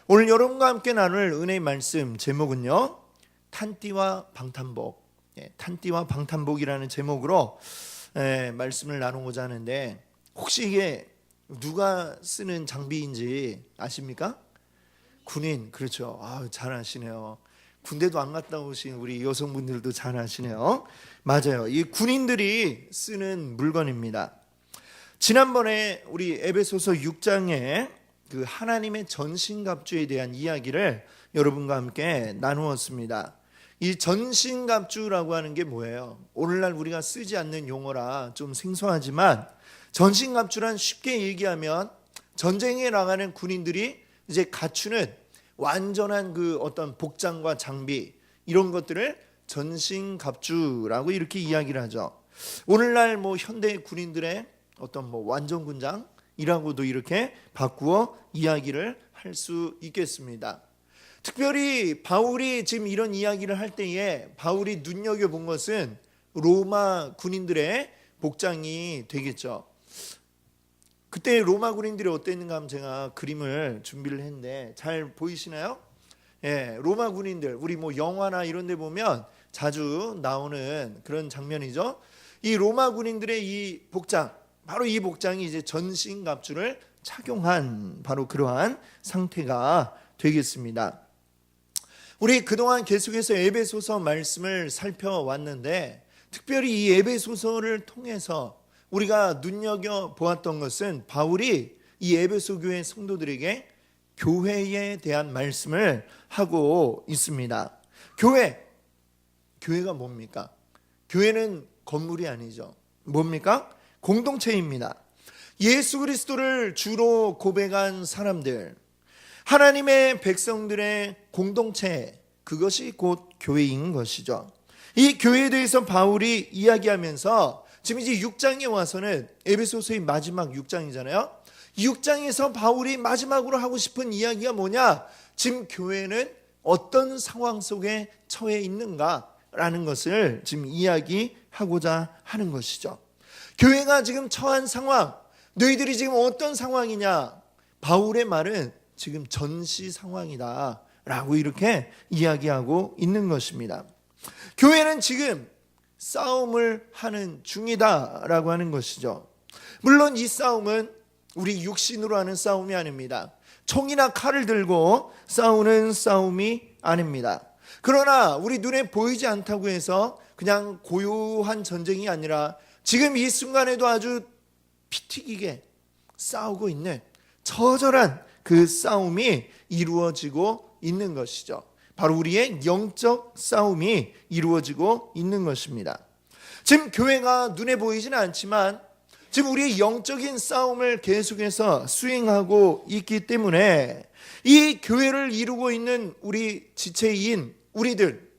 오늘 여러분과 함께 나눌 은혜의 말씀 제목은요, 탄띠와 방탄복, 탄띠와 방탄복이라는 제목으로 말씀을 나누고자 하는데, 혹시 이게 누가 쓰는 장비인지 아십니까? 군인. 그렇죠. 잘 아시네요. 군대도 안 갔다 오신 우리 여성분들도 잘 아시네요. 맞아요. 이 군인들이 쓰는 물건입니다. 지난번에 우리 에베소서 6장에 그 하나님의 전신갑주에 대한 이야기를 여러분과 함께 나누었습니다. 이 전신갑주라고 하는 게 뭐예요? 오늘날 우리가 쓰지 않는 용어라 좀 생소하지만, 전신갑주란 쉽게 얘기하면 전쟁에 나가는 군인들이 이제 갖추는 완전한 그 어떤 복장과 장비, 이런 것들을 전신갑주라고 이렇게 이야기를 하죠. 오늘날 현대 군인들의 어떤 완전군장이라고도 이렇게 바꾸어 이야기를 할 수 있겠습니다. 특별히 바울이 지금 이런 이야기를 할 때에 바울이 눈여겨본 것은 로마 군인들의 복장이 되겠죠. 그때 로마 군인들이 어땠는가 하면 제가 그림을 준비를 했는데 잘 보이시나요? 로마 군인들, 우리 영화나 이런 데 보면 자주 나오는 그런 장면이죠. 이 로마 군인들의 이 복장, 바로 이 복장이 이제 전신갑주를 착용한 바로 그러한 상태가 되겠습니다. 우리 그동안 계속해서 에베소서 말씀을 살펴왔는데, 특별히 이 에베소서를 통해서 우리가 눈여겨보았던 것은 바울이 이 에베소 교회 성도들에게 교회에 대한 말씀을 하고 있습니다. 교회가 뭡니까? 교회는 건물이 아니죠. 뭡니까? 공동체입니다. 예수 그리스도를 주로 고백한 사람들, 하나님의 백성들의 공동체, 그것이 곧 교회인 것이죠. 이 교회에 대해서 바울이 이야기하면서 지금 이제 6장에 와서는, 에베소서의 마지막 6장이잖아요. 6장에서 바울이 마지막으로 하고 싶은 이야기가 뭐냐? 지금 교회는 어떤 상황 속에 처해 있는가라는 것을 지금 이야기하고자 하는 것이죠. 교회가 지금 처한 상황, 너희들이 지금 어떤 상황이냐? 바울의 말은 지금 전시 상황이다 라고 이렇게 이야기하고 있는 것입니다. 교회는 지금 싸움을 하는 중이다 라고 하는 것이죠. 물론 이 싸움은 우리 육신으로 하는 싸움이 아닙니다. 총이나 칼을 들고 싸우는 싸움이 아닙니다. 그러나 우리 눈에 보이지 않다고 해서 그냥 고요한 전쟁이 아니라 지금 이 순간에도 아주 피 튀기게 싸우고 있는 처절한 그 싸움이 이루어지고 있는 것이죠. 바로 우리의 영적 싸움이 이루어지고 있는 것입니다. 지금 교회가 눈에 보이지는 않지만 지금 우리의 영적인 싸움을 계속해서 수행하고 있기 때문에 이 교회를 이루고 있는 우리 지체인 우리들,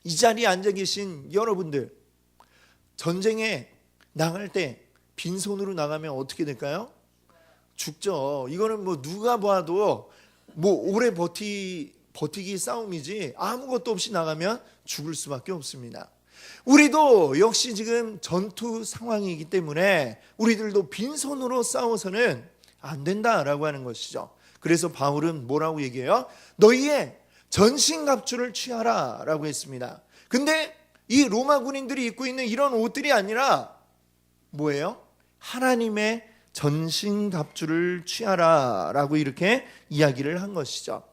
이 자리에 앉아 계신 여러분들, 전쟁에 나갈 때 빈손으로 나가면 어떻게 될까요? 죽죠. 이거는 누가 봐도 오래 버티기 싸움이지, 아무것도 없이 나가면 죽을 수밖에 없습니다. 우리도 역시 지금 전투 상황이기 때문에 우리들도 빈손으로 싸워서는 안 된다라고 하는 것이죠. 그래서 바울은 뭐라고 얘기해요? 너희의 전신갑주를 취하라 라고 했습니다. 근데 이 로마 군인들이 입고 있는 이런 옷들이 아니라 뭐예요? 하나님의 전신갑주를 취하라 라고 이렇게 이야기를 한 것이죠.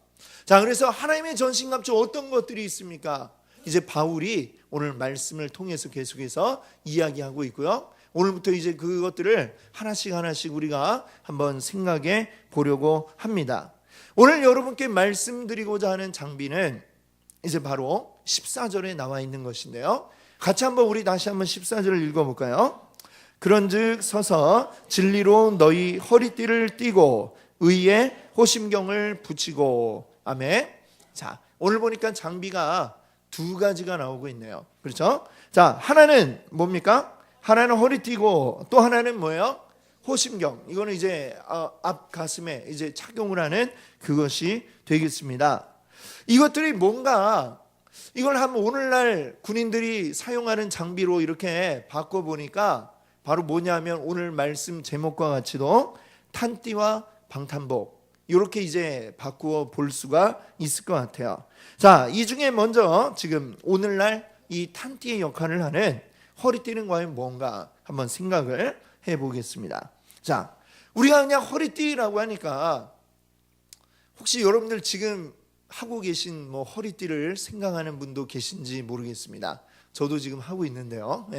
자, 그래서 하나님의 전신갑주 어떤 것들이 있습니까? 이제 바울이 오늘 말씀을 통해서 계속해서 이야기하고 있고요. 오늘부터 이제 그것들을 하나씩 우리가 한번 생각해 보려고 합니다. 오늘 여러분께 말씀드리고자 하는 장비는 이제 바로 14절에 나와 있는 것인데요. 같이 한번 우리 다시 한번 14절을 읽어볼까요? 그런즉 서서 진리로 너희 허리띠를 띠고 의의 호심경을 붙이고. 아멘. 자, 오늘 보니까 장비가 두 가지가 나오고 있네요. 그렇죠? 자, 하나는 뭡니까? 하나는 허리띠고 또 하나는 뭐예요? 호심경. 이거는 이제 앞 가슴에 이제 착용을 하는 그것이 되겠습니다. 이것들이 뭔가, 이걸 한번 오늘날 군인들이 사용하는 장비로 이렇게 바꿔보니까 바로 뭐냐면 오늘 말씀 제목과 같이도 탄띠와 방탄복, 이렇게 이제 바꾸어 볼 수가 있을 것 같아요. 자, 이 중에 먼저 지금 오늘날 이 탄띠의 역할을 하는 허리띠는 과연 뭔가 한번 생각을 해보겠습니다. 자, 우리가 그냥 허리띠라고 하니까 혹시 여러분들 지금 하고 계신 뭐 허리띠를 생각하는 분도 계신지 모르겠습니다. 저도 지금 하고 있는데요.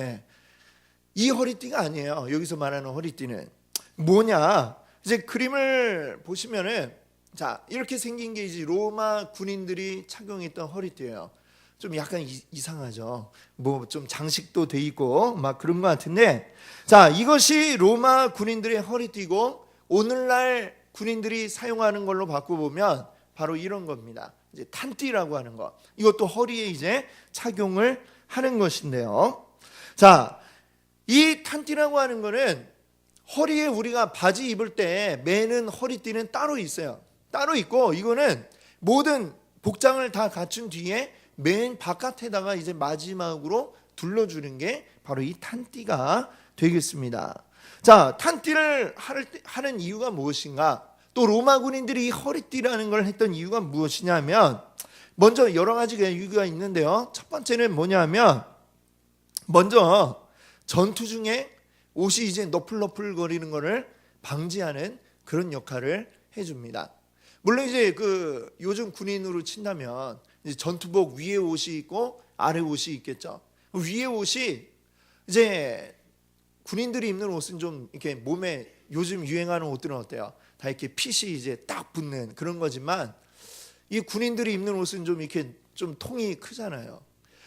이 허리띠가 아니에요. 여기서 말하는 허리띠는 뭐냐? 이제 그림을 보시면은 자, 이렇게 생긴 게 이제 로마 군인들이 착용했던 허리띠예요. 좀 약간 이상하죠. 뭐 좀 장식도 돼 있고 막 그런 것 같은데, 자, 이것이 로마 군인들의 허리띠고 오늘날 군인들이 사용하는 걸로 바꿔보면 바로 이런 겁니다. 이제 탄띠라고 하는 것. 이것도 허리에 이제 착용을 하는 것인데요. 자, 이 탄띠라고 하는 거는 허리에 우리가 바지 입을 때 매는 허리띠는 따로 있어요. 따로 있고, 이거는 모든 복장을 다 갖춘 뒤에 맨 바깥에다가 이제 마지막으로 둘러주는 게 바로 이 탄띠가 되겠습니다. 자, 탄띠를 하는 이유가 무엇인가? 또 로마 군인들이 이 허리띠라는 걸 했던 이유가 무엇이냐면, 먼저 여러 가지 이유가 있는데요. 첫 번째는 뭐냐면, 먼저 전투 중에 옷이 이제 너플너플 거리는 것을 방지하는 그런 역할을 해줍니다. 물론 이제 그 요즘 군인으로 친다면 이제 전투복 위에 옷이 있고 아래 옷이 있겠죠. 위에 옷이 이제 군인들이 입는 옷은 좀 이렇게 몸에 요즘 유행하는 옷들은 어때요? 다 이렇게 핏이 이제 딱 붙는 그런 거지만, 이 군인들이 입는 옷은 좀 이렇게 좀 통이 크잖아요.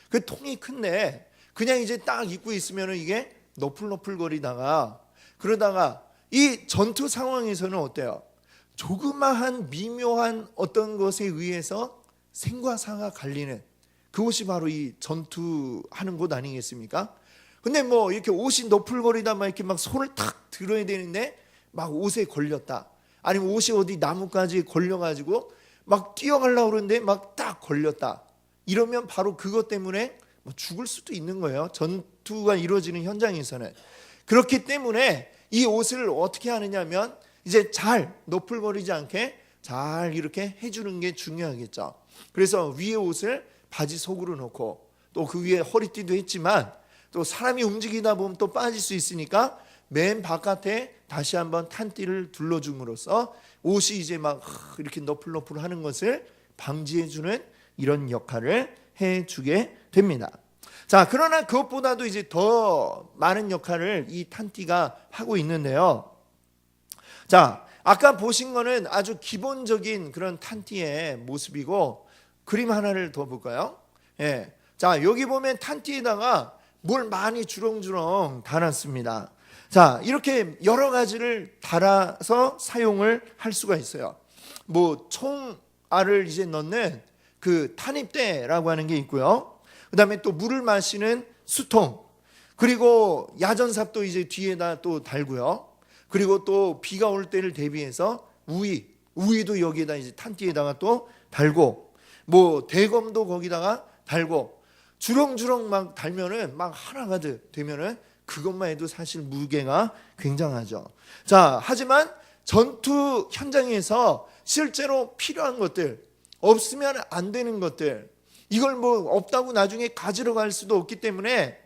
그 통이 큰데 그냥 이제 딱 입고 있으면 이게 너플너플거리다가, 그러다가 이 전투 상황에서는 어때요? 조그마한 미묘한 어떤 것에 의해서 생과 사가 갈리는 그것이 바로 이 전투하는 곳 아니겠습니까? 근데 뭐 이렇게 옷이 너플거리다 막 이렇게 막 손을 탁 들어야 되는데 막 옷에 걸렸다, 아니면 옷이 어디 나뭇가지에 걸려가지고 막 뛰어가려고 그러는데 막 딱 걸렸다, 이러면 바로 그것 때문에 뭐 죽을 수도 있는 거예요. 전투가 이루어지는 현장에서는. 그렇기 때문에 이 옷을 어떻게 하느냐면 이제 잘 너플거리지 않게 잘 이렇게 해주는 게 중요하겠죠. 그래서 위에 옷을 바지 속으로 넣고, 또 그 위에 허리띠도 했지만 또 사람이 움직이다 보면 또 빠질 수 있으니까 맨 바깥에 다시 한번 탄띠를 둘러줌으로써 옷이 이제 막 이렇게 너플너플 하는 것을 방지해주는 이런 역할을 해주게 됩니다. 자, 그러나 그것보다도 이제 더 많은 역할을 이 탄띠가 하고 있는데요. 자, 아까 보신 거는 아주 기본적인 그런 탄띠의 모습이고, 그림 하나를 더 볼까요? 자, 여기 보면 탄띠에다가 뭘 많이 주렁주렁 달았습니다. 자, 이렇게 여러 가지를 달아서 사용을 할 수가 있어요. 뭐 총알을 이제 넣는 그 탄입대라고 하는 게 있고요. 그다음에 또 물을 마시는 수통, 그리고 야전삽도 이제 뒤에다 또 달고요. 그리고 또 비가 올 때를 대비해서 우위도 여기에다 이제 탄띠에다가 또 달고, 뭐 대검도 거기다가 달고, 주렁주렁 막 달면은 막 하나가득 되면은 그것만 해도 사실 무게가 굉장하죠. 자, 하지만 전투 현장에서 실제로 필요한 것들, 없으면 안 되는 것들, 이걸 뭐 없다고 나중에 가지러 갈 수도 없기 때문에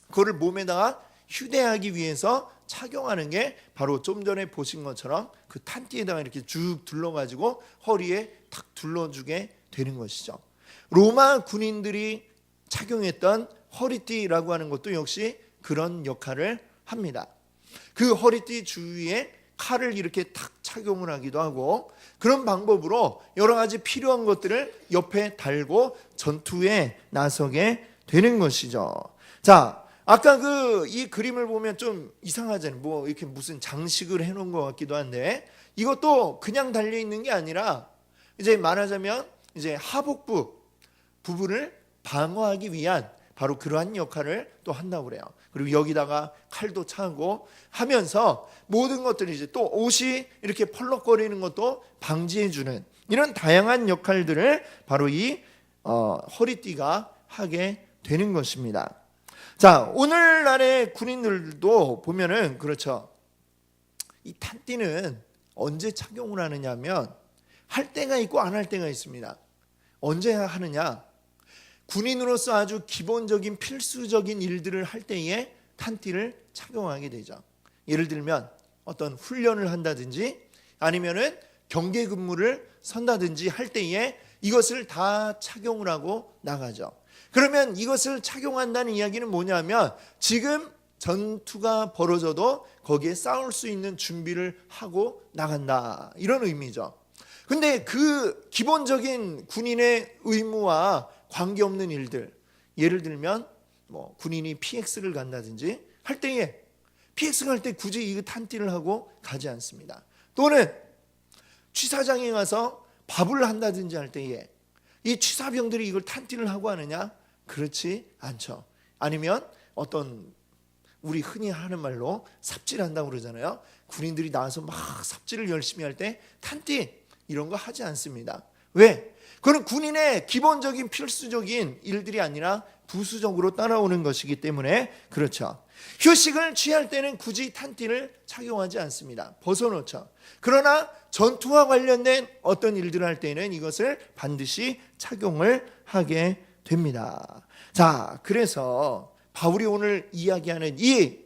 그거를 몸에다가 휴대하기 위해서 착용하는 게 바로 좀 전에 보신 것처럼 그 탄띠에다가 이렇게 쭉 둘러가지고 허리에 탁 둘러주게 되는 것이죠. 로마 군인들이 착용했던 허리띠라고 하는 것도 역시 그런 역할을 합니다. 그 허리띠 주위에 칼을 이렇게 탁 착용을 하기도 하고, 그런 방법으로 여러 가지 필요한 것들을 옆에 달고 전투에 나서게 되는 것이죠. 자, 아까 이 그림을 보면 좀 이상하잖아요. 뭐 이렇게 무슨 장식을 해놓은 것 같기도 한데, 이것도 그냥 달려 있는 게 아니라 이제 말하자면 이제 하복부 부분을 방어하기 위한 바로 그러한 역할을 또 한다고 그래요. 그리고 여기다가 칼도 차고 하면서 모든 것들이 이제 또 옷이 이렇게 펄럭거리는 것도 방지해주는 이런 다양한 역할들을 바로 이 허리띠가 하게 되는 것입니다. 자, 오늘날의 군인들도 보면은 그렇죠. 이 탄띠는 언제 착용을 하느냐면 할 때가 있고 안 할 때가 있습니다. 언제 하느냐? 군인으로서 아주 기본적인 필수적인 일들을 할 때에 탄띠를 착용하게 되죠. 예를 들면 어떤 훈련을 한다든지 아니면은 경계 근무를 선다든지 할 때에 이것을 다 착용을 하고 나가죠. 그러면 이것을 착용한다는 이야기는 뭐냐면 지금 전투가 벌어져도 거기에 싸울 수 있는 준비를 하고 나간다, 이런 의미죠. 근데 그 기본적인 군인의 의무와 관계없는 일들, 예를 들면 뭐 군인이 PX를 간다든지 할 때에 PX 갈 때 굳이 이 탄띠를 하고 가지 않습니다. 또는 취사장에 가서 밥을 한다든지 할 때에 이 취사병들이 이걸 탄띠를 하고 하느냐? 그렇지 않죠. 아니면 어떤 우리 흔히 하는 말로 삽질한다고 그러잖아요. 군인들이 나와서 막 삽질을 열심히 할 때 탄띠 이런 거 하지 않습니다. 왜? 그건 군인의 기본적인 필수적인 일들이 아니라 부수적으로 따라오는 것이기 때문에 그렇죠. 휴식을 취할 때는 굳이 탄띠를 착용하지 않습니다. 벗어놓죠. 그러나 전투와 관련된 어떤 일들을 할 때는 이것을 반드시 착용을 하게 됩니다. 자, 그래서 바울이 오늘 이야기하는 이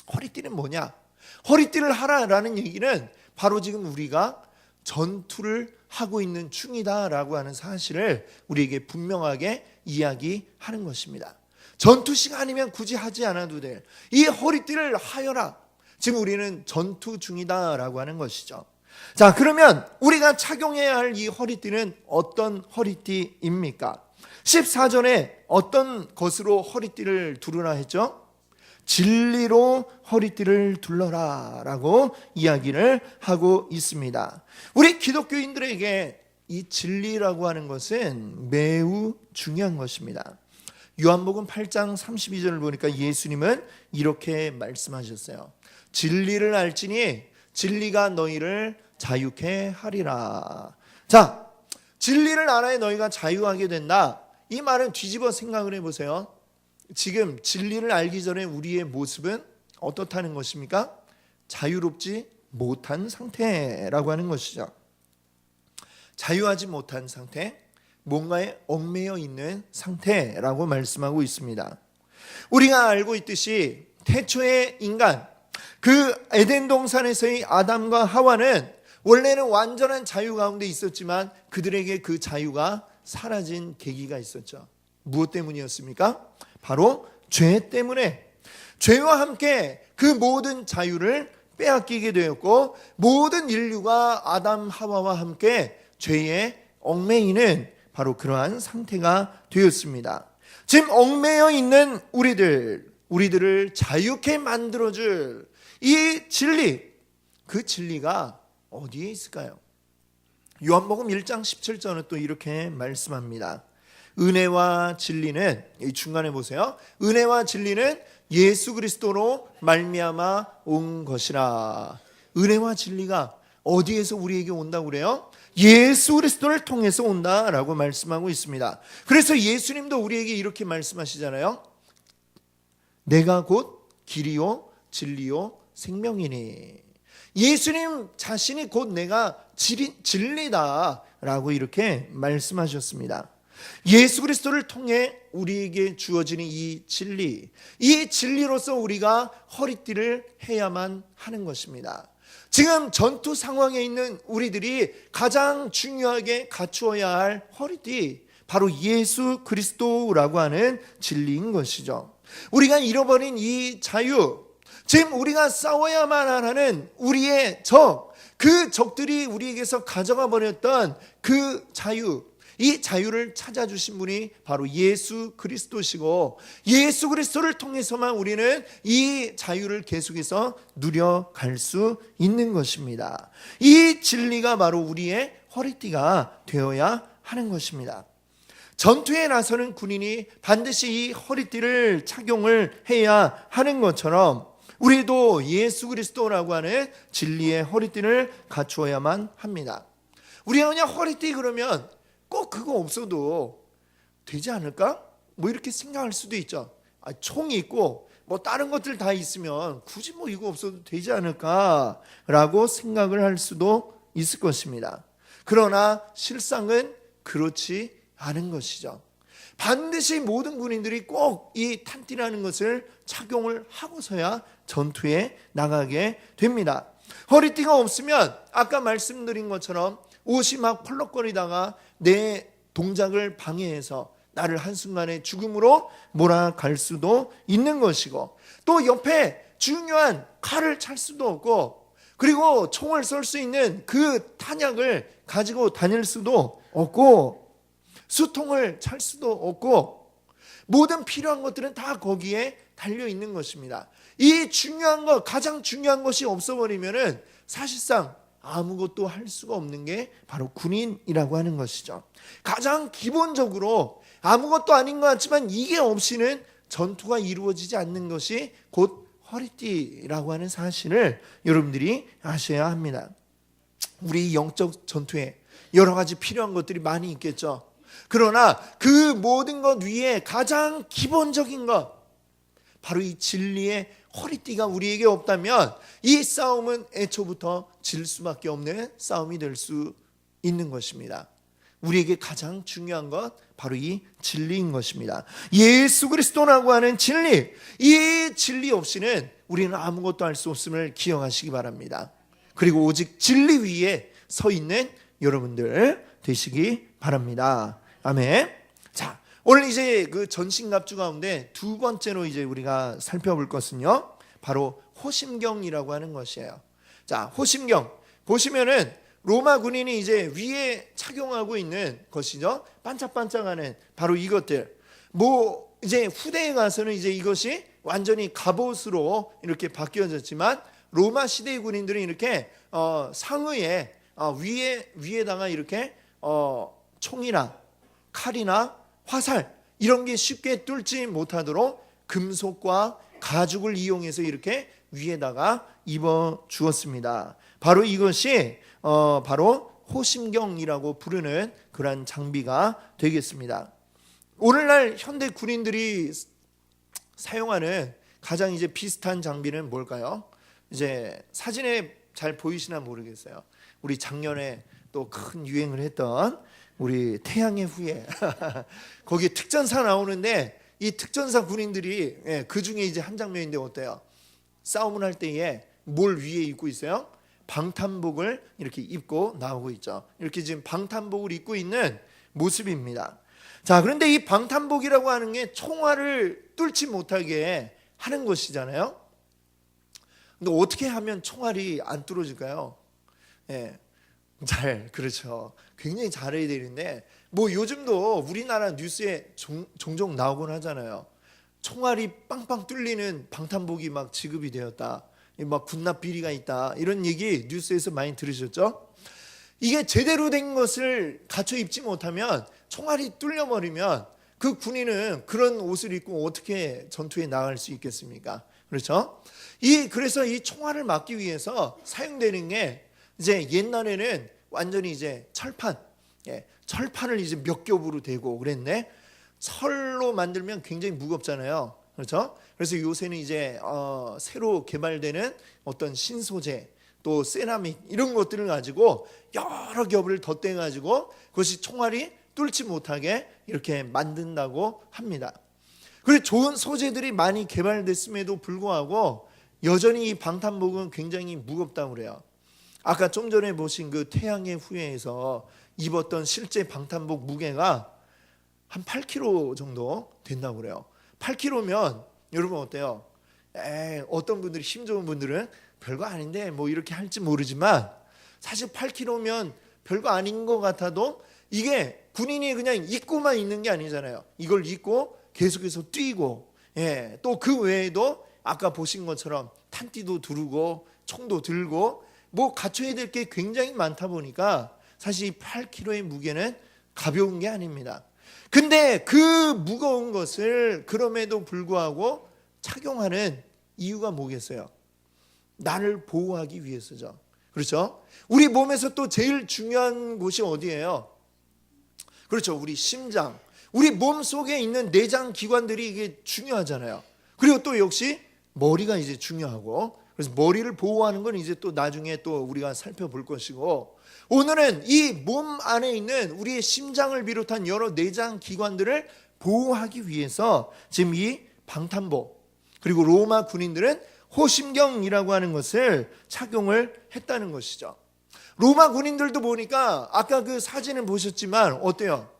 허리띠는 뭐냐? 허리띠를 하라라는 얘기는 바로 지금 우리가 전투를 하고 있는 중이다라고 하는 사실을 우리에게 분명하게 이야기하는 것입니다. 전투 시간이면 굳이 하지 않아도 될 이 허리띠를 하여라. 지금 우리는 전투 중이다라고 하는 것이죠. 자, 그러면 우리가 착용해야 할 이 허리띠는 어떤 허리띠입니까? 14절에 어떤 것으로 허리띠를 두르라 했죠? 진리로 허리띠를 둘러라 라고 이야기를 하고 있습니다. 우리 기독교인들에게 이 진리라고 하는 것은 매우 중요한 것입니다. 요한복음 8장 32절을 보니까 예수님은 이렇게 말씀하셨어요. 진리를 알지니 진리가 너희를 자유케 하리라. 자, 진리를 알아야 너희가 자유하게 된다. 이 말은 뒤집어 생각을 해보세요. 지금 진리를 알기 전에 우리의 모습은 어떻다는 것입니까? 자유롭지 못한 상태라고 하는 것이죠. 자유하지 못한 상태, 뭔가에 얽매여 있는 상태라고 말씀하고 있습니다. 우리가 알고 있듯이 태초의 인간, 그 에덴 동산에서의 아담과 하와는 원래는 완전한 자유 가운데 있었지만 그들에게 그 자유가 사라진 계기가 있었죠. 무엇 때문이었습니까? 바로 죄 때문에, 죄와 함께 그 모든 자유를 빼앗기게 되었고 모든 인류가 아담 하와와 함께 죄에 얽매이는 바로 그러한 상태가 되었습니다. 지금 얽매여 있는 우리들을 자유케 만들어줄 이 진리, 그 진리가 어디에 있을까요? 요한복음 1장 17절은 또 이렇게 말씀합니다. 은혜와 진리는, 이 중간에 보세요. 은혜와 진리는 예수 그리스도로 말미암아 온 것이라. 은혜와 진리가 어디에서 우리에게 온다고 그래요? 예수 그리스도를 통해서 온다라고 말씀하고 있습니다. 그래서 예수님도 우리에게 이렇게 말씀하시잖아요. 내가 곧 길이요 진리요 생명이니. 예수님 자신이 곧 내가 진리다라고 이렇게 말씀하셨습니다. 예수 그리스도를 통해 우리에게 주어지는 이 진리로서 우리가 허리띠를 해야만 하는 것입니다. 지금 전투 상황에 있는 우리들이 가장 중요하게 갖추어야 할 허리띠, 바로 예수 그리스도라고 하는 진리인 것이죠. 우리가 잃어버린 이 자유, 지금 우리가 싸워야만 하는 우리의 그 적들이 우리에게서 가져가 버렸던 그 자유, 이 자유를 찾아주신 분이 바로 예수 그리스도시고 예수 그리스도를 통해서만 우리는 이 자유를 계속해서 누려갈 수 있는 것입니다. 이 진리가 바로 우리의 허리띠가 되어야 하는 것입니다. 전투에 나서는 군인이 반드시 이 허리띠를 착용을 해야 하는 것처럼 우리도 예수 그리스도라고 하는 진리의 허리띠를 갖추어야만 합니다. 우리가 그냥 허리띠 그러면 꼭 그거 없어도 되지 않을까? 뭐 이렇게 생각할 수도 있죠. 총이 있고 뭐 다른 것들 다 있으면 굳이 뭐 이거 없어도 되지 않을까라고 생각을 할 수도 있을 것입니다. 그러나 실상은 그렇지 않은 것이죠. 반드시 모든 군인들이 꼭 이 탄띠라는 것을 착용을 하고서야 전투에 나가게 됩니다. 허리띠가 없으면 아까 말씀드린 것처럼 옷이 막 펄럭거리다가 내 동작을 방해해서 나를 한순간에 죽음으로 몰아갈 수도 있는 것이고, 또 옆에 중요한 칼을 찰 수도 없고, 그리고 총을 쏠 수 있는 그 탄약을 가지고 다닐 수도 없고, 수통을 찰 수도 없고, 모든 필요한 것들은 다 거기에 달려 있는 것입니다. 이 중요한 것, 가장 중요한 것이 없어버리면은 사실상 아무것도 할 수가 없는 게 바로 군인이라고 하는 것이죠. 가장 기본적으로 아무것도 아닌 것 같지만 이게 없이는 전투가 이루어지지 않는 것이 곧 허리띠라고 하는 사실을 여러분들이 아셔야 합니다. 우리 영적 전투에 여러 가지 필요한 것들이 많이 있겠죠. 그러나 그 모든 것 위에 가장 기본적인 것, 바로 이 진리의 허리띠가 우리에게 없다면 이 싸움은 애초부터 질 수밖에 없는 싸움이 될 수 있는 것입니다. 우리에게 가장 중요한 것, 바로 이 진리인 것입니다. 예수 그리스도라고 하는 진리, 이 진리 없이는 우리는 아무것도 할 수 없음을 기억하시기 바랍니다. 그리고 오직 진리 위에 서 있는 여러분들 되시기 바랍니다. 아멘. 자, 오늘 이제 그 전신갑주 가운데 두 번째로 이제 우리가 살펴볼 것은요, 바로 호심경이라고 하는 것이에요. 자, 호심경 보시면은 로마 군인이 이제 위에 착용하고 있는 것이죠. 반짝반짝하는 바로 이것들. 뭐 이제 후대에 가서는 이제 이것이 완전히 갑옷으로 이렇게 바뀌어졌지만, 로마 시대의 군인들은 이렇게 상의에 위에다가 이렇게 총이나 칼이나 화살 이런 게 쉽게 뚫지 못하도록 금속과 가죽을 이용해서 이렇게 위에다가 입어 주었습니다. 바로 이것이 바로 호심경이라고 부르는 그러한 장비가 되겠습니다. 오늘날 현대 군인들이 사용하는 가장 이제 비슷한 장비는 뭘까요? 이제 사진에 잘 보이시나 모르겠어요. 우리 작년에 또 큰 유행을 했던 우리 태양의 후예 거기에 특전사 나오는데, 이 특전사 군인들이 그 중에 이제 한 장면인데 어때요? 싸움을 할 때에 뭘 위에 입고 있어요? 방탄복을 이렇게 입고 나오고 있죠. 이렇게 지금 방탄복을 입고 있는 모습입니다. 자, 그런데 이 방탄복이라고 하는 게 총알을 뚫지 못하게 하는 것이잖아요. 근데 어떻게 하면 총알이 안 뚫어질까요? 그렇죠. 굉장히 잘해야 되는데, 뭐 요즘도 우리나라 뉴스에 종종 나오곤 하잖아요. 총알이 빵빵 뚫리는 방탄복이 막 지급이 되었다, 막 군납 비리가 있다, 이런 얘기 뉴스에서 많이 들으셨죠? 이게 제대로 된 것을 갖춰 입지 못하면, 총알이 뚫려버리면 그 군인은 그런 옷을 입고 어떻게 전투에 나갈 수 있겠습니까? 그렇죠? 그래서 이 총알을 막기 위해서 사용되는 게, 이제 옛날에는 완전히 이제 철판을 이제 몇 겹으로 대고 그랬네. 철로 만들면 굉장히 무겁잖아요. 그렇죠? 그래서 요새는 이제 새로 개발되는 어떤 신소재, 또 세라믹 이런 것들을 가지고 여러 겹을 덧대 가지고 그것이 총알이 뚫지 못하게 이렇게 만든다고 합니다. 그리고 좋은 소재들이 많이 개발됐음에도 불구하고 여전히 이 방탄복은 굉장히 무겁다고 그래요. 아까 좀 전에 보신 그 태양의 후예에서 입었던 실제 방탄복 무게가 한 8kg 정도 된다고 그래요. 8kg면 여러분 어때요? 어떤 분들이, 힘 좋은 분들은 별거 아닌데 뭐 이렇게 할지 모르지만, 사실 8kg면 별거 아닌 것 같아도 이게 군인이 그냥 입고만 있는 게 아니잖아요. 이걸 입고 계속해서 뛰고, 또 그 외에도 아까 보신 것처럼 탄띠도 두르고 총도 들고 뭐 갖춰야 될 게 굉장히 많다 보니까 사실 이 8kg의 무게는 가벼운 게 아닙니다. 근데 그 무거운 것을 그럼에도 불구하고 착용하는 이유가 뭐겠어요? 나를 보호하기 위해서죠. 그렇죠? 우리 몸에서 또 제일 중요한 곳이 어디예요? 그렇죠. 우리 심장, 우리 몸 속에 있는 내장 기관들이 이게 중요하잖아요. 그리고 또 역시 머리가 이제 중요하고, 그래서 머리를 보호하는 건 이제 또 나중에 또 우리가 살펴볼 것이고, 오늘은 이 몸 안에 있는 우리의 심장을 비롯한 여러 내장 기관들을 보호하기 위해서 지금 이 방탄복, 그리고 로마 군인들은 호심경이라고 하는 것을 착용을 했다는 것이죠. 로마 군인들도 보니까 아까 그 사진을 보셨지만 어때요?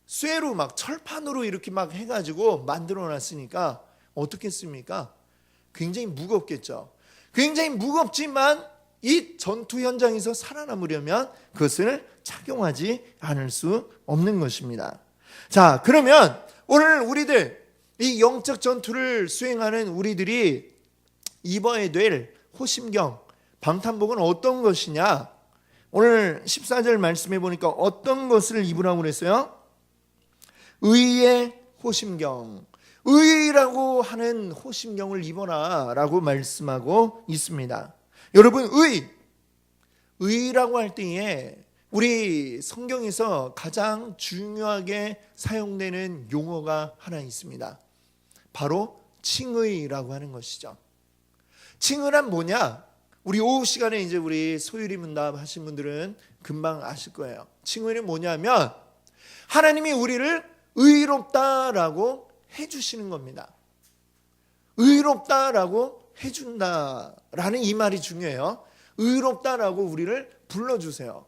쇠로 막 철판으로 이렇게 막 해가지고 만들어 놨으니까 어떻겠습니까? 굉장히 무겁겠죠. 굉장히 무겁지만 이 전투 현장에서 살아남으려면 그것을 착용하지 않을 수 없는 것입니다. 자, 그러면 오늘 우리들 이 영적 전투를 수행하는 우리들이 입어야 될 호심경, 방탄복은 어떤 것이냐? 오늘 14절 말씀해 보니까 어떤 것을 입으라고 그랬어요? 의의 호심경, 의라고 하는 호심경을 입어라 라고 말씀하고 있습니다. 여러분, 의라고 할 때에 우리 성경에서 가장 중요하게 사용되는 용어가 하나 있습니다. 바로 칭의라고 하는 것이죠. 칭의란 뭐냐? 우리 오후 시간에 이제 우리 소유리 문답 하신 분들은 금방 아실 거예요. 칭의는 뭐냐면 하나님이 우리를 의롭다라고 해주시는 겁니다. 의롭다라고 해준다라는 이 말이 중요해요. 의롭다라고 우리를 불러주세요.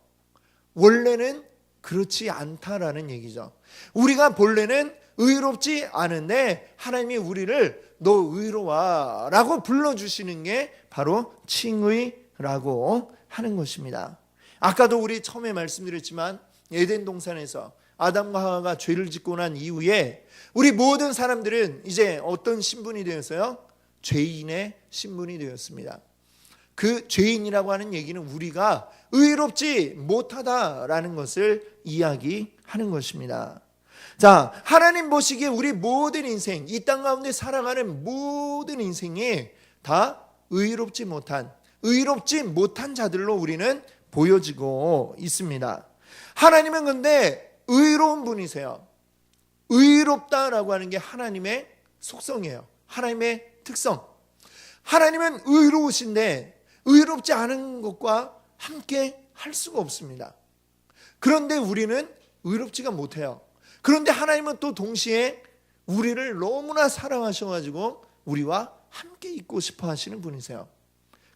원래는 그렇지 않다라는 얘기죠. 우리가 본래는 의롭지 않은데 하나님이 우리를 너 의로워 라고 불러주시는 게 바로 칭의라고 하는 것입니다. 아까도 우리 처음에 말씀드렸지만 에덴 동산에서 아담과 하와가 죄를 짓고 난 이후에 우리 모든 사람들은 이제 어떤 신분이 되었어요? 죄인의 신분이 되었습니다. 그 죄인이라고 하는 얘기는 우리가 의롭지 못하다라는 것을 이야기하는 것입니다. 자, 하나님 보시기에 우리 모든 인생, 이 땅 가운데 살아가는 모든 인생이 다 의롭지 못한 자들로 우리는 보여지고 있습니다. 하나님은 근데 의로운 분이세요. 의롭다라고 하는 게 하나님의 속성이에요. 하나님의 특성. 하나님은 의로우신데 의롭지 않은 것과 함께 할 수가 없습니다. 그런데 우리는 의롭지가 못해요. 그런데 하나님은 또 동시에 우리를 너무나 사랑하셔가지고 우리와 함께 있고 싶어 하시는 분이세요.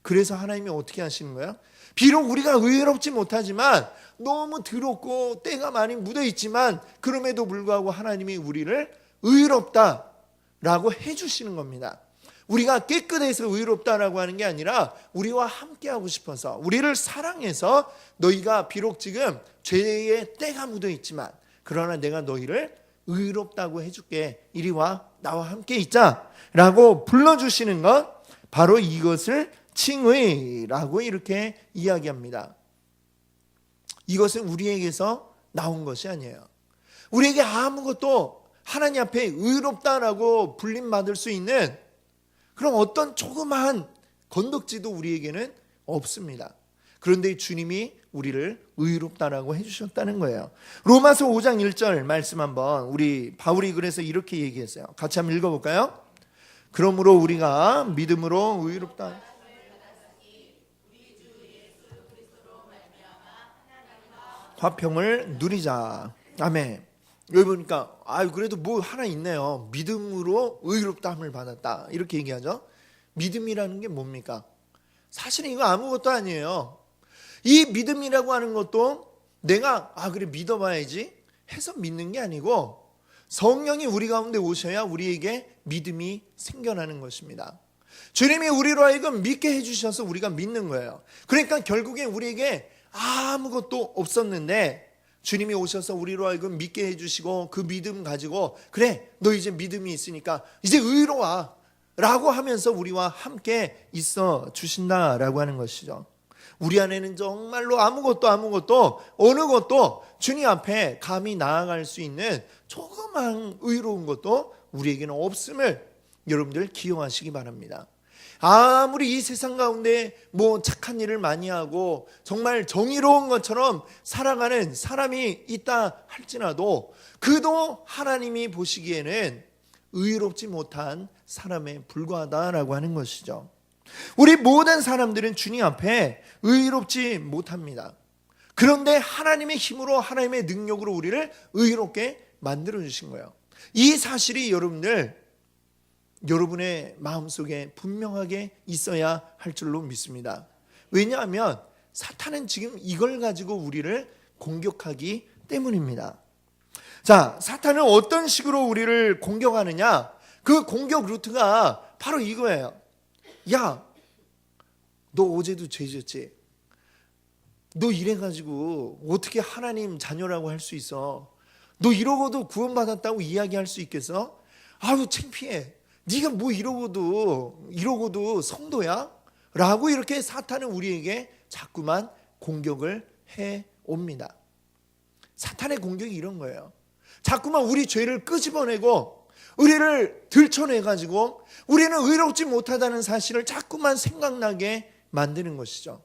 그래서 하나님이 어떻게 하시는 거예요? 비록 우리가 의롭지 못하지만 너무 더럽고 때가 많이 묻어 있지만 그럼에도 불구하고 하나님이 우리를 의롭다라고 해주시는 겁니다. 우리가 깨끗해서 의롭다라고 하는 게 아니라 우리와 함께하고 싶어서, 우리를 사랑해서 너희가 비록 지금 죄의 때가 묻어 있지만 그러나 내가 너희를 의롭다고 해줄게. 이리 와, 나와 함께 있자 라고 불러주시는 것, 바로 이것을 칭의라고 이렇게 이야기합니다. 이것은 우리에게서 나온 것이 아니에요. 우리에게 아무것도 하나님 앞에 의롭다라고 불림받을 수 있는 그런 어떤 조그마한 건덕지도 우리에게는 없습니다. 그런데 주님이 우리를 의롭다라고 해주셨다는 거예요. 로마서 5장 1절 말씀 한번, 우리 바울이 그래서 이렇게 얘기했어요. 같이 한번 읽어볼까요? 그러므로 우리가 믿음으로 의롭다 화평을 누리자. 아멘. 여기 보니까 그래도 뭐 하나 있네요. 믿음으로 의롭다함을 받았다 이렇게 얘기하죠. 믿음이라는 게 뭡니까? 사실은 이거 아무것도 아니에요. 이 믿음이라고 하는 것도 내가 그래 믿어봐야지 해서 믿는 게 아니고 성령이 우리 가운데 오셔야 우리에게 믿음이 생겨나는 것입니다. 주님이 우리로 하여금 믿게 해주셔서 우리가 믿는 거예요. 그러니까 결국에 우리에게 아무것도 없었는데 주님이 오셔서 우리로 하여금 믿게 해주시고 그 믿음 가지고 그래 너 이제 믿음이 있으니까 이제 의로워 라고 하면서 우리와 함께 있어 주신다라고 하는 것이죠. 우리 안에는 정말로 아무것도 어느 것도 주님 앞에 감히 나아갈 수 있는 조그만 의로운 것도 우리에게는 없음을 여러분들 기억하시기 바랍니다. 아무리 이 세상 가운데 뭐 착한 일을 많이 하고 정말 정의로운 것처럼 살아가는 사람이 있다 할지라도 그도 하나님이 보시기에는 의롭지 못한 사람에 불과하다라고 하는 것이죠. 우리 모든 사람들은 주님 앞에 의롭지 못합니다. 그런데 하나님의 힘으로, 하나님의 능력으로 우리를 의롭게 만들어 주신 거예요. 이 사실이 여러분의 마음속에 분명하게 있어야 할 줄로 믿습니다. 왜냐하면 사탄은 지금 이걸 가지고 우리를 공격하기 때문입니다. 자, 사탄은 어떤 식으로 우리를 공격하느냐? 그 공격 루트가 바로 이거예요. 야, 너 어제도 죄 지었지? 너 이래가지고 어떻게 하나님 자녀라고 할 수 있어? 너 이러고도 구원받았다고 이야기할 수 있겠어? 아유, 창피해. 네가 뭐 이러고도 성도야? 라고 이렇게 사탄은 우리에게 자꾸만 공격을 해옵니다. 사탄의 공격이 이런 거예요. 자꾸만 우리 죄를 끄집어내고 우리를 들춰내가지고 우리는 의롭지 못하다는 사실을 자꾸만 생각나게 만드는 것이죠.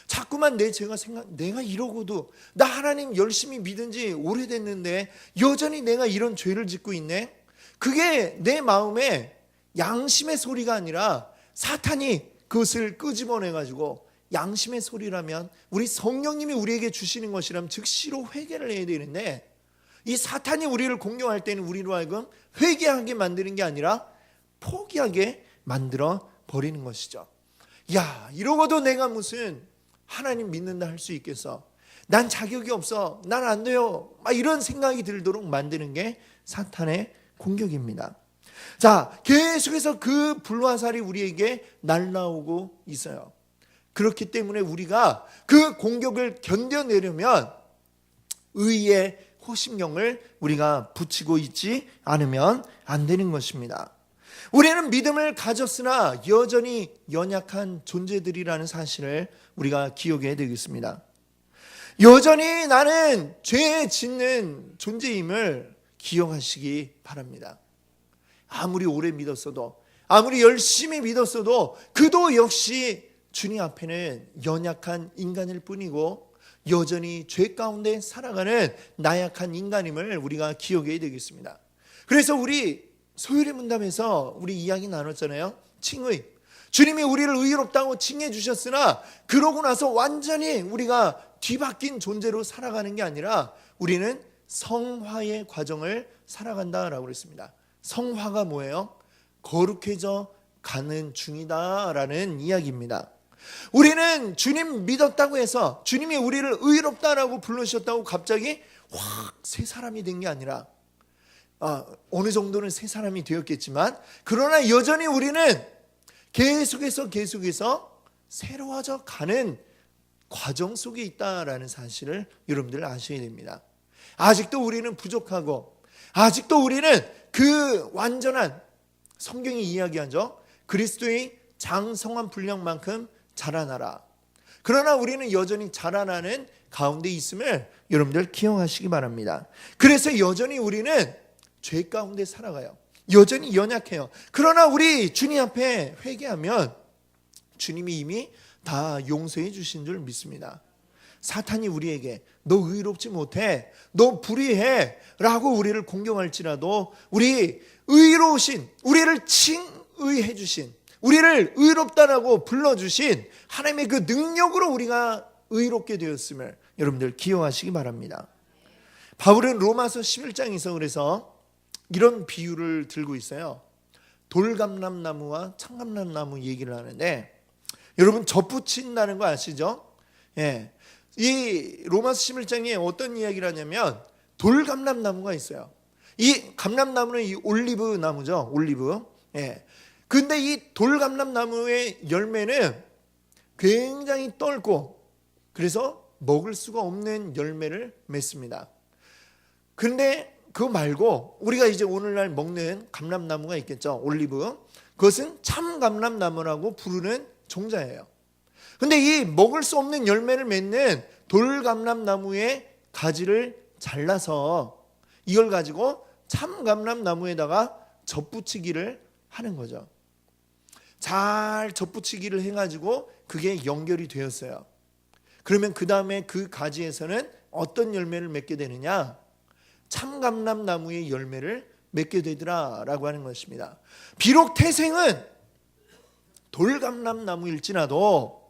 자꾸만 내 죄가 내가 이러고도, 나 하나님 열심히 믿은 지 오래됐는데 여전히 내가 이런 죄를 짓고 있네. 그게 내 마음에 양심의 소리가 아니라 사탄이 그것을 끄집어내가지고, 양심의 소리라면 우리 성령님이 우리에게 주시는 것이라면 즉시로 회개를 해야 되는데, 이 사탄이 우리를 공격할 때는 우리로 하여금 회개하게 만드는 게 아니라 포기하게 만들어 버리는 것이죠. 야, 이러고도 내가 무슨 하나님 믿는다 할 수 있겠어? 난 자격이 없어. 난 안 돼요. 이런 생각이 들도록 만드는 게 사탄의 공격입니다. 자, 계속해서 그 불화살이 우리에게 날라오고 있어요. 그렇기 때문에 우리가 그 공격을 견뎌내려면 의의 호심경을 우리가 붙이고 있지 않으면 안 되는 것입니다. 우리는 믿음을 가졌으나 여전히 연약한 존재들이라는 사실을 우리가 기억해야 되겠습니다. 여전히 나는 죄 짓는 존재임을 기억하시기 바랍니다. 아무리 오래 믿었어도, 아무리 열심히 믿었어도 그도 역시 주님 앞에는 연약한 인간일 뿐이고 여전히 죄 가운데 살아가는 나약한 인간임을 우리가 기억해야 되겠습니다. 그래서 우리 소율의 문답에서 우리 이야기 나눴잖아요. 칭의. 주님이 우리를 의롭다고 칭해 주셨으나 그러고 나서 완전히 우리가 뒤바뀐 존재로 살아가는 게 아니라 우리는 성화의 과정을 살아간다라고 그랬습니다. 성화가 뭐예요? 거룩해져 가는 중이다라는 이야기입니다. 우리는 주님 믿었다고 해서 주님이 우리를 의롭다라고 불러주셨다고 갑자기 확 새 사람이 된 게 아니라, 어느 정도는 새 사람이 되었겠지만 그러나 여전히 우리는 계속해서 새로워져 가는 과정 속에 있다라는 사실을 여러분들 아셔야 됩니다. 아직도 우리는 부족하고 아직도 우리는 그 완전한, 성경이 이야기하죠. 그리스도의 장성한 분량만큼 자라나라. 그러나 우리는 여전히 자라나는 가운데 있음을 여러분들 기억하시기 바랍니다. 그래서 여전히 우리는 죄 가운데 살아가요. 여전히 연약해요. 그러나 우리 주님 앞에 회개하면 주님이 이미 다 용서해 주신 줄 믿습니다. 사탄이 우리에게 너 의롭지 못해, 너 불의해 라고 우리를 공격할지라도 우리 의로우신, 우리를 칭의해 주신, 우리를 의롭다라고 불러주신 하나님의 그 능력으로 우리가 의롭게 되었음을 여러분들 기억하시기 바랍니다. 바울은 로마서 11장에서 그래서 이런 비유를 들고 있어요. 돌감람나무와 참감람나무 얘기를 하는데, 여러분 젖붙인다는 거 아시죠? 예. 이 로마서 11장에 어떤 이야기를 하냐면 돌감람나무가 있어요. 이 감람나무는 이 올리브 나무죠. 올리브. 예. 근데 이 돌감람나무의 열매는 굉장히 떫고 그래서 먹을 수가 없는 열매를 맺습니다. 근데 그거 말고 우리가 이제 오늘날 먹는 감람나무가 있겠죠. 올리브. 그것은 참감람나무라고 부르는 종자예요. 근데 이 먹을 수 없는 열매를 맺는 돌감람나무의 가지를 잘라서 이걸 가지고 참감람나무에다가 젖붙이기를 하는 거죠. 잘 젖붙이기를 해가지고 그게 연결이 되었어요. 그러면 그 다음에 그 가지에서는 어떤 열매를 맺게 되느냐? 참감람나무의 열매를 맺게 되더라라고 하는 것입니다. 비록 태생은 돌감람나무일지라도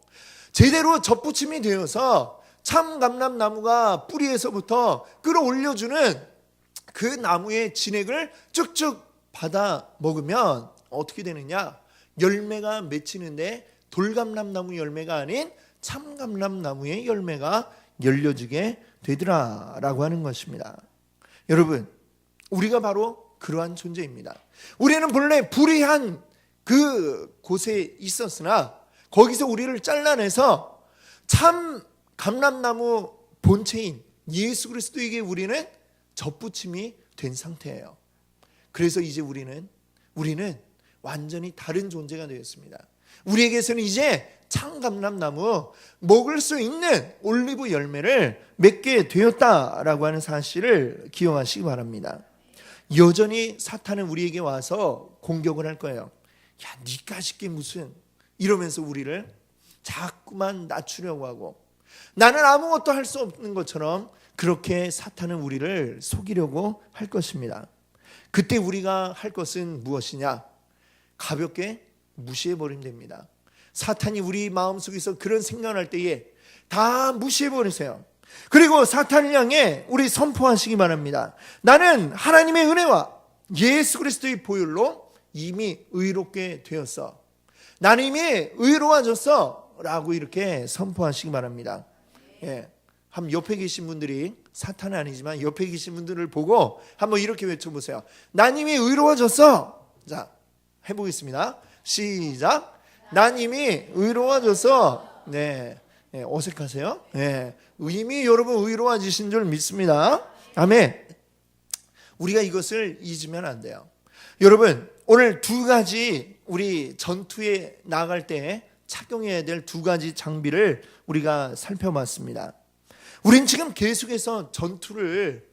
제대로 젖붙임이 되어서 참감람나무가 뿌리에서부터 끌어올려주는 그 나무의 진액을 쭉쭉 받아 먹으면 어떻게 되느냐? 열매가 맺히는데 돌감람나무 열매가 아닌 참감람나무의 열매가 열려지게 되더라라고 하는 것입니다. 여러분, 우리가 바로 그러한 존재입니다. 우리는 본래 불의한 그 곳에 있었으나 거기서 우리를 잘라내서 참 감람나무 본체인 예수 그리스도에게 우리는 젖붙임이 된 상태예요. 그래서 이제 우리는 완전히 다른 존재가 되었습니다. 우리에게서는 이제 참감람나무 먹을 수 있는 올리브 열매를 맺게 되었다라고 하는 사실을 기억하시기 바랍니다. 여전히 사탄은 우리에게 와서 공격을 할 거예요. 야, 니까짓 게 무슨, 이러면서 우리를 자꾸만 낮추려고 하고, 나는 아무것도 할 수 없는 것처럼 그렇게 사탄은 우리를 속이려고 할 것입니다. 그때 우리가 할 것은 무엇이냐? 가볍게 무시해버리면 됩니다. 사탄이 우리 마음속에서 그런 생각을 할 때에 다 무시해버리세요. 그리고 사탄을 향해 우리 선포하시기 바랍니다. 나는 하나님의 은혜와 예수 그리스도의 보혈로 이미 의롭게 되었어. 나는 이미 의로워졌어 라고 이렇게 선포하시기 바랍니다. 예. 한번 옆에 계신 분들이, 사탄은 아니지만 옆에 계신 분들을 보고 한번 이렇게 외쳐보세요. 난 이미 의로워졌어. 자, 해보겠습니다. 시작. 난 이미 의로워졌어. 네, 어색하세요? 네, 이미 여러분 의로워지신 줄 믿습니다. 아멘. 우리가 이것을 잊으면 안 돼요. 여러분, 오늘 두 가지 우리 전투에 나갈 때 착용해야 될 두 가지 장비를 우리가 살펴봤습니다. 우린 지금 계속해서 전투를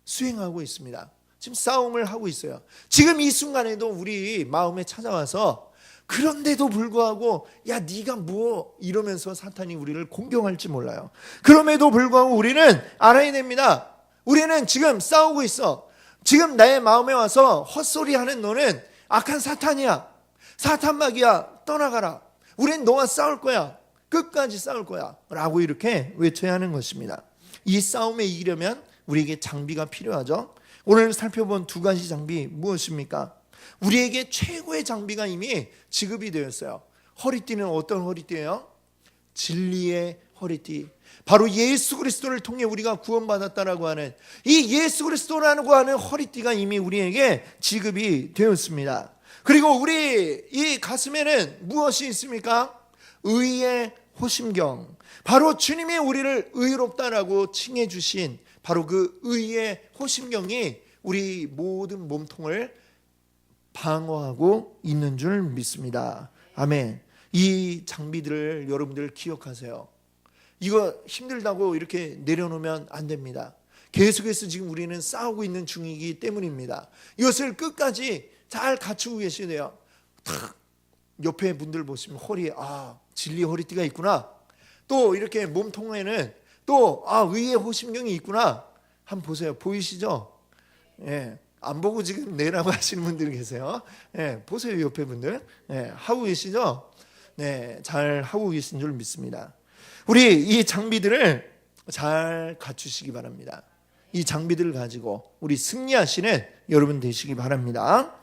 수행하고 있습니다. 지금 싸움을 하고 있어요. 지금 이 순간에도 우리 마음에 찾아와서, 그런데도 불구하고 야 네가 뭐 이러면서 사탄이 우리를 공격할지 몰라요. 그럼에도 불구하고 우리는 알아야 됩니다. 우리는 지금 싸우고 있어. 지금 나의 마음에 와서 헛소리하는 너는 악한 사탄이야. 사탄막이야. 떠나가라. 우린 너와 싸울 거야. 끝까지 싸울 거야 라고 이렇게 외쳐야 하는 것입니다. 이 싸움에 이기려면 우리에게 장비가 필요하죠. 오늘 살펴본 두 가지 장비 무엇입니까? 우리에게 최고의 장비가 이미 지급이 되었어요. 허리띠는 어떤 허리띠예요? 진리의 허리띠. 바로 예수 그리스도를 통해 우리가 구원받았다라고 하는 이 예수 그리스도라고 하는 허리띠가 이미 우리에게 지급이 되었습니다. 그리고 우리 이 가슴에는 무엇이 있습니까? 의의 호심경. 바로 주님이 우리를 의롭다라고 칭해 주신 바로 그 의의 호심경이 우리 모든 몸통을 방어하고 있는 줄 믿습니다. 아멘. 이 장비들을 여러분들 기억하세요. 이거 힘들다고 이렇게 내려놓으면 안 됩니다. 계속해서 지금 우리는 싸우고 있는 중이기 때문입니다. 이것을 끝까지 잘 갖추고 계셔야 돼요. 탁 옆에 분들 보시면 허리에 진리 허리띠가 있구나. 또 이렇게 몸통에는 또 의의 호심경이 있구나. 한번 보세요. 보이시죠? 예. 안 보고 지금 내라고 하시는 분들이 계세요. 예, 보세요. 옆에 분들. 예, 하고 계시죠? 네, 잘 하고 계신 줄 믿습니다. 우리 이 장비들을 잘 갖추시기 바랍니다. 이 장비들을 가지고 우리 승리하시는 여러분 되시기 바랍니다.